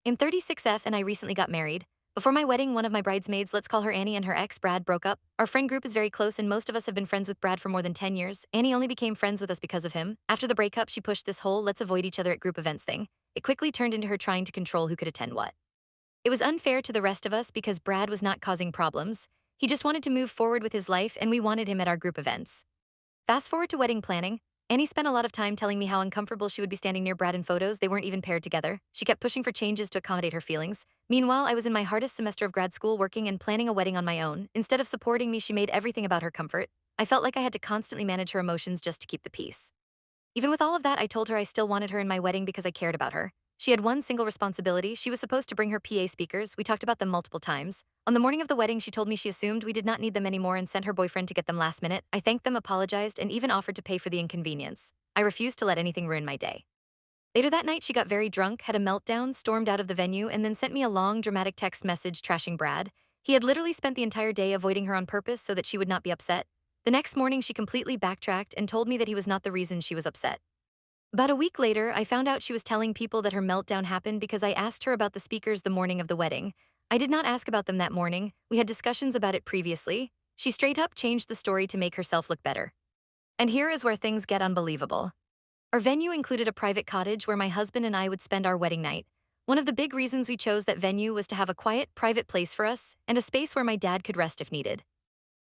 I'm 36F and I recently got married. Before my wedding, one of my bridesmaids, let's call her Annie, and her ex, Brad, broke up. Our friend group is very close and most of us have been friends with Brad for more than 10 years. Annie only became friends with us because of him. After the breakup, she pushed this whole let's avoid each other at group events thing. It quickly turned into her trying to control who could attend what. It was unfair to the rest of us because Brad was not causing problems. He just wanted to move forward with his life and we wanted him at our group events. Fast forward to wedding planning. Annie spent a lot of time telling me how uncomfortable she would be standing near Brad in photos. They weren't even paired together. She kept pushing for changes to accommodate her feelings. Meanwhile, I was in my hardest semester of grad school working and planning a wedding on my own. Instead of supporting me, she made everything about her comfort. I felt like I had to constantly manage her emotions just to keep the peace. Even with all of that, I told her I still wanted her in my wedding because I cared about her. She had one single responsibility. She was supposed to bring her PA speakers. We talked about them multiple times. On the morning of the wedding, she told me she assumed we did not need them anymore and sent her boyfriend to get them last minute. I thanked them, apologized, and even offered to pay for the inconvenience. I refused to let anything ruin my day. Later that night, she got very drunk, had a meltdown, stormed out of the venue, and then sent me a long, dramatic text message trashing Brad. He had literally spent the entire day avoiding her on purpose so that she would not be upset. The next morning, she completely backtracked and told me that he was not the reason she was upset. About a week later, I found out she was telling people that her meltdown happened because I asked her about the speakers the morning of the wedding. I did not ask about them that morning. We had discussions about it previously. She straight up changed the story to make herself look better. And here is where things get unbelievable. Our venue included a private cottage where my husband and I would spend our wedding night. One of the big reasons we chose that venue was to have a quiet, private place for us and a space where my dad could rest if needed.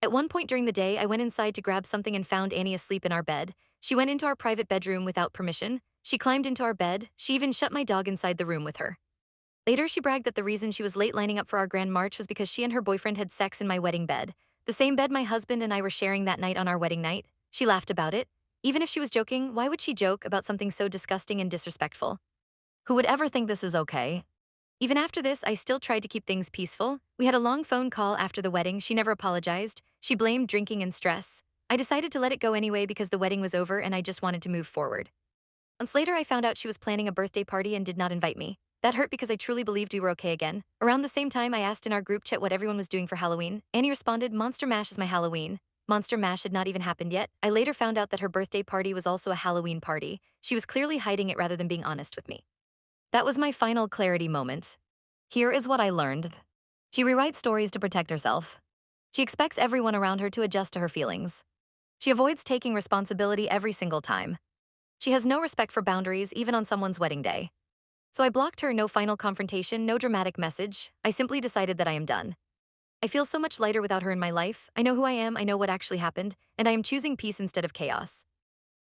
At one point during the day, I went inside to grab something and found Annie asleep in our bed. She went into our private bedroom without permission. She climbed into our bed. She even shut my dog inside the room with her. Later, she bragged that the reason she was late lining up for our grand march was because she and her boyfriend had sex in my wedding bed, the same bed my husband and I were sharing that night on our wedding night. She laughed about it. Even if she was joking, why would she joke about something so disgusting and disrespectful? Who would ever think this is okay? Even after this, I still tried to keep things peaceful. We had a long phone call after the wedding. She never apologized. She blamed drinking and stress. I decided to let it go anyway because the wedding was over and I just wanted to move forward. Months later, I found out she was planning a birthday party and did not invite me. That hurt because I truly believed we were okay again. Around the same time, I asked in our group chat what everyone was doing for Halloween. Annie responded, Monster Mash is my Halloween. Monster Mash had not even happened yet. I later found out that her birthday party was also a Halloween party. She was clearly hiding it rather than being honest with me. That was my final clarity moment. Here is what I learned. She rewrites stories to protect herself. She expects everyone around her to adjust to her feelings. She avoids taking responsibility every single time. She has no respect for boundaries, even on someone's wedding day. So I blocked her, no final confrontation, no dramatic message. I simply decided that I am done. I feel so much lighter without her in my life. I know who I am, I know what actually happened, and I am choosing peace instead of chaos.